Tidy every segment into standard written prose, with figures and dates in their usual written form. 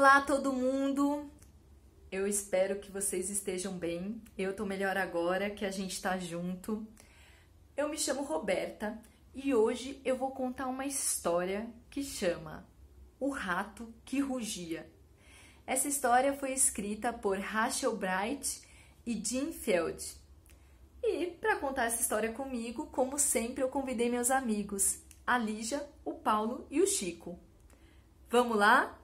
Olá todo mundo, eu espero que vocês estejam bem, eu tô melhor agora que a gente tá junto. Eu me chamo Roberta e hoje eu vou contar uma história que chama O Rato que Rugia. Essa história foi escrita por Rachel Bright e Jim Feld. E para contar essa história comigo, como sempre, eu convidei meus amigos, a Lígia, o Paulo e o Chico. Vamos lá?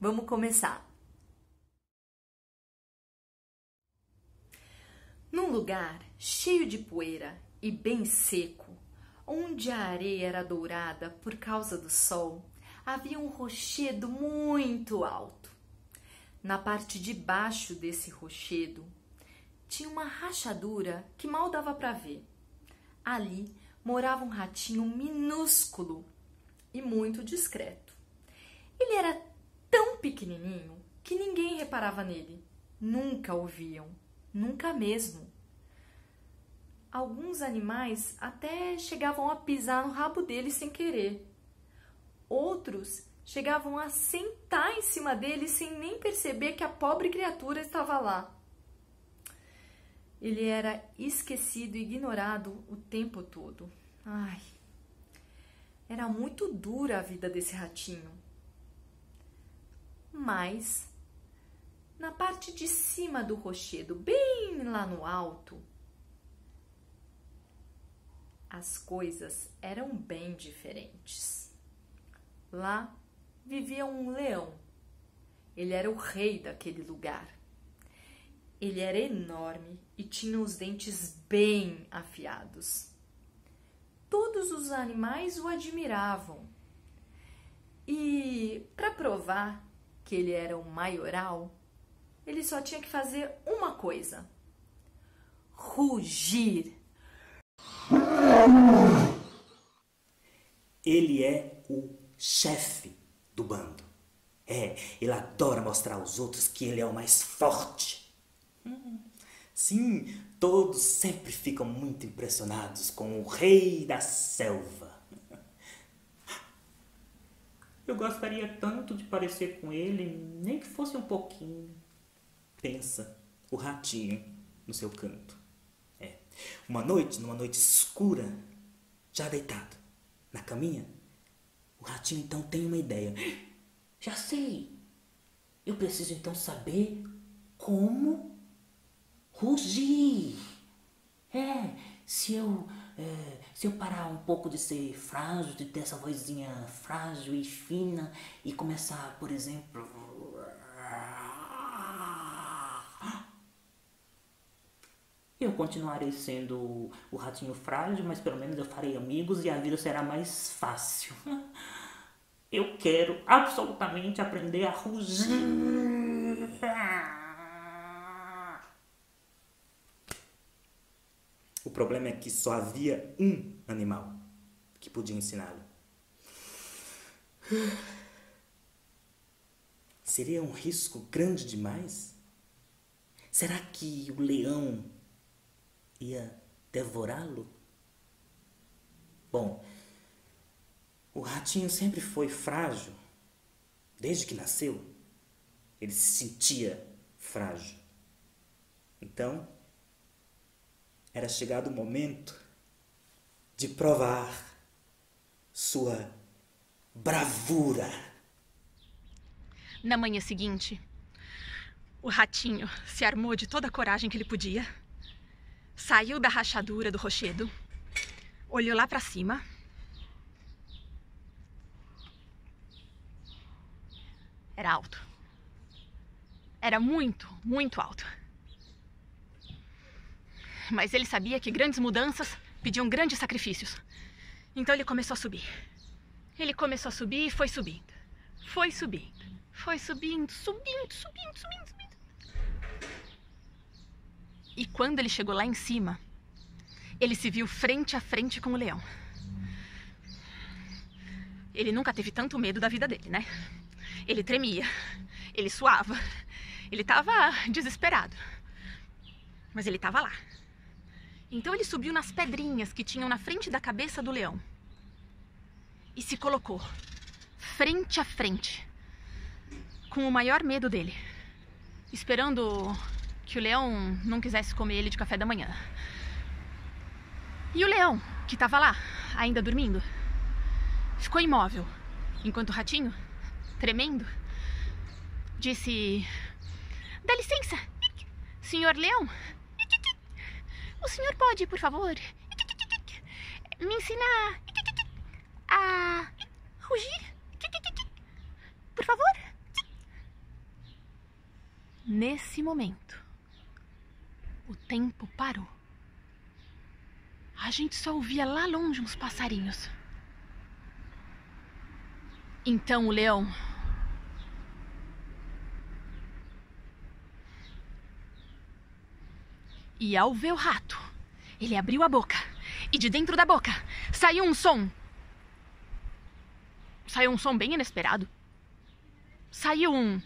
Vamos começar. Num lugar cheio de poeira e bem seco, onde a areia era dourada por causa do sol, havia um rochedo muito alto. Na parte de baixo desse rochedo, tinha uma rachadura que mal dava para ver. Ali morava um ratinho minúsculo e muito discreto. Ele era tão pequenininho que ninguém reparava nele. Nunca o viam, nunca mesmo. Alguns animais até chegavam a pisar no rabo dele sem querer. Outros chegavam a sentar em cima dele sem nem perceber que a pobre criatura estava lá. Ele era esquecido e ignorado o tempo todo. Ai, era muito dura a vida desse ratinho. Mas, na parte de cima do rochedo, bem lá no alto, as coisas eram bem diferentes. Lá vivia um leão. Ele era o rei daquele lugar. Ele era enorme e tinha os dentes bem afiados. Todos os animais o admiravam. E, para provar que ele era o maioral, ele só tinha que fazer uma coisa: rugir. Ele é o chefe do bando. Ele adora mostrar aos outros que ele é o mais forte. Sim, todos sempre ficam muito impressionados com o rei da selva. Eu gostaria tanto de parecer com ele, nem que fosse um pouquinho. Pensa, o ratinho no seu canto. Uma noite, numa noite escura, já deitado na caminha, o ratinho então tem uma ideia. Já sei, eu preciso então saber como rugir. Se eu parar um pouco de ser frágil, de ter essa vozinha frágil e fina e começar, por exemplo, eu continuarei sendo o ratinho frágil, mas pelo menos eu farei amigos e a vida será mais fácil. Eu quero absolutamente aprender a rugir. O problema é que só havia um animal que podia ensiná-lo. Seria um risco grande demais? Será que o leão ia devorá-lo? Bom, o ratinho sempre foi frágil. Desde que nasceu, ele se sentia frágil. Então, era chegado o momento de provar sua bravura. Na manhã seguinte, o ratinho se armou de toda a coragem que ele podia, saiu da rachadura do rochedo, olhou lá para cima, era alto, era muito, muito alto. Mas ele sabia que grandes mudanças pediam grandes sacrifícios. Então ele começou a subir. Ele começou a subir e foi subindo. Foi subindo. Foi subindo, subindo, subindo, subindo, subindo. E quando ele chegou lá em cima, ele se viu frente a frente com o leão. Ele nunca teve tanto medo da vida dele, né? Ele tremia, ele suava, ele estava desesperado. Mas ele estava lá. Então ele subiu nas pedrinhas que tinham na frente da cabeça do leão e se colocou frente a frente com o maior medo dele, esperando que o leão não quisesse comer ele de café da manhã. E o leão, que estava lá, ainda dormindo, ficou imóvel, enquanto o ratinho, tremendo, disse: "Dá licença, senhor leão, o senhor pode, por favor, me ensinar a rugir, por favor?" Nesse momento, o tempo parou. A gente só ouvia lá longe uns passarinhos. Então o leão e ao ver o rato, ele abriu a boca e de dentro da boca saiu um som. Saiu um som bem inesperado. Saiu um...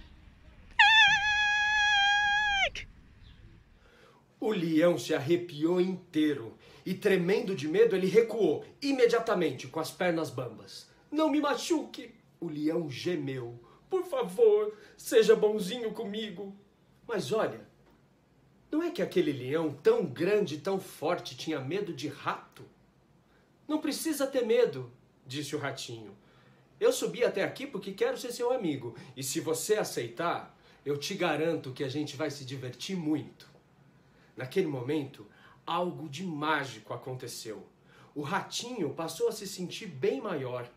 O leão se arrepiou inteiro e, tremendo de medo, ele recuou imediatamente com as pernas bambas. "Não me machuque!" O leão gemeu. "Por favor, seja bonzinho comigo." Mas olha, não é que aquele leão tão grande e tão forte tinha medo de rato? "Não precisa ter medo", disse o ratinho. "Eu subi até aqui porque quero ser seu amigo. E se você aceitar, eu te garanto que a gente vai se divertir muito." Naquele momento, algo de mágico aconteceu. O ratinho passou a se sentir bem maior.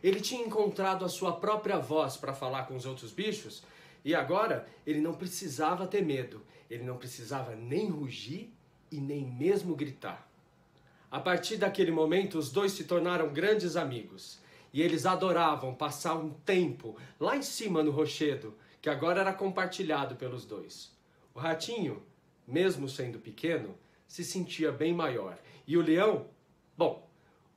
Ele tinha encontrado a sua própria voz para falar com os outros bichos e agora ele não precisava ter medo. Ele não precisava nem rugir e nem mesmo gritar. A partir daquele momento, os dois se tornaram grandes amigos. E eles adoravam passar um tempo lá em cima no rochedo, que agora era compartilhado pelos dois. O ratinho, mesmo sendo pequeno, se sentia bem maior. E o leão? Bom,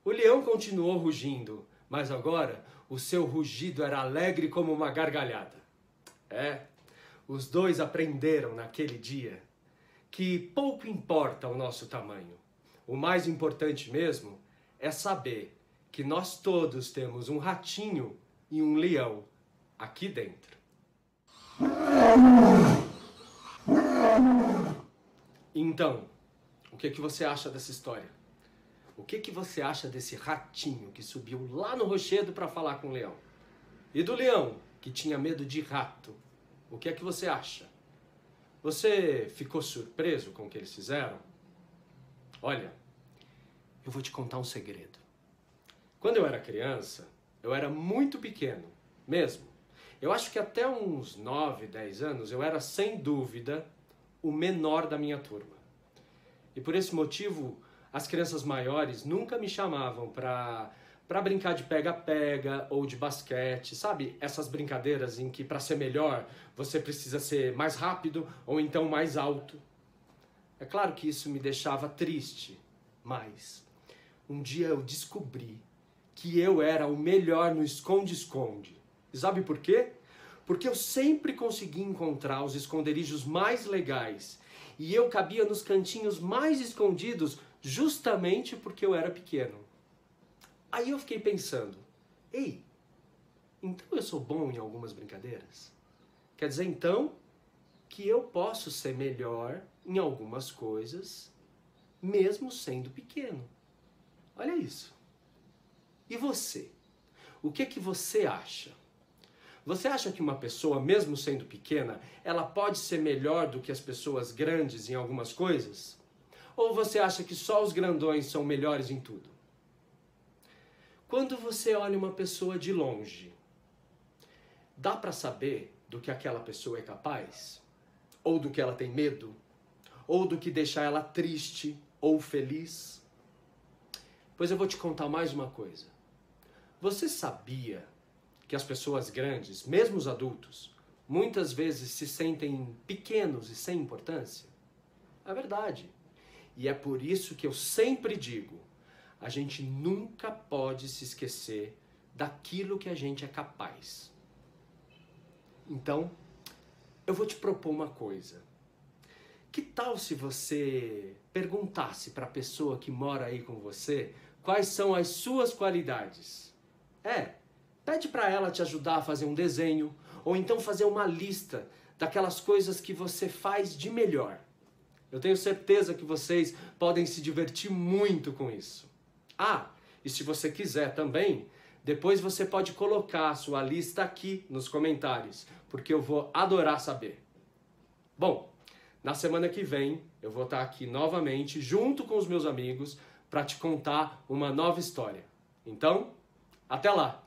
o leão continuou rugindo, mas agora o seu rugido era alegre como uma gargalhada. Os dois aprenderam naquele dia que pouco importa o nosso tamanho. O mais importante mesmo é saber que nós todos temos um ratinho e um leão aqui dentro. Então, o que você acha dessa história? O que você acha desse ratinho que subiu lá no rochedo para falar com o leão? E do leão, que tinha medo de rato? O que você acha? Você ficou surpreso com o que eles fizeram? Olha, eu vou te contar um segredo. Quando eu era criança, eu era muito pequeno, mesmo. Eu acho que até uns 9, 10 anos eu era, sem dúvida, o menor da minha turma. E por esse motivo, as crianças maiores nunca me chamavam para brincar de pega-pega ou de basquete, sabe? Essas brincadeiras em que, para ser melhor, você precisa ser mais rápido ou então mais alto. É claro que isso me deixava triste, mas um dia eu descobri que eu era o melhor no esconde-esconde. E sabe por quê? Porque eu sempre consegui encontrar os esconderijos mais legais e eu cabia nos cantinhos mais escondidos justamente porque eu era pequeno. Aí eu fiquei pensando, ei, então eu sou bom em algumas brincadeiras? Quer dizer, então, que eu posso ser melhor em algumas coisas, mesmo sendo pequeno. Olha isso. E você? O que você acha? Você acha que uma pessoa, mesmo sendo pequena, ela pode ser melhor do que as pessoas grandes em algumas coisas? Ou você acha que só os grandões são melhores em tudo? Quando você olha uma pessoa de longe, dá para saber do que aquela pessoa é capaz? Ou do que ela tem medo? Ou do que deixa ela triste ou feliz? Pois eu vou te contar mais uma coisa. Você sabia que as pessoas grandes, mesmo os adultos, muitas vezes se sentem pequenos e sem importância? É verdade. E é por isso que eu sempre digo, a gente nunca pode se esquecer daquilo que a gente é capaz. Então, eu vou te propor uma coisa. Que tal se você perguntasse para a pessoa que mora aí com você quais são as suas qualidades? Pede para ela te ajudar a fazer um desenho, ou então fazer uma lista daquelas coisas que você faz de melhor. Eu tenho certeza que vocês podem se divertir muito com isso. Ah, e se você quiser também, depois você pode colocar a sua lista aqui nos comentários, porque eu vou adorar saber. Bom, na semana que vem eu vou estar aqui novamente, junto com os meus amigos, para te contar uma nova história. Então, até lá!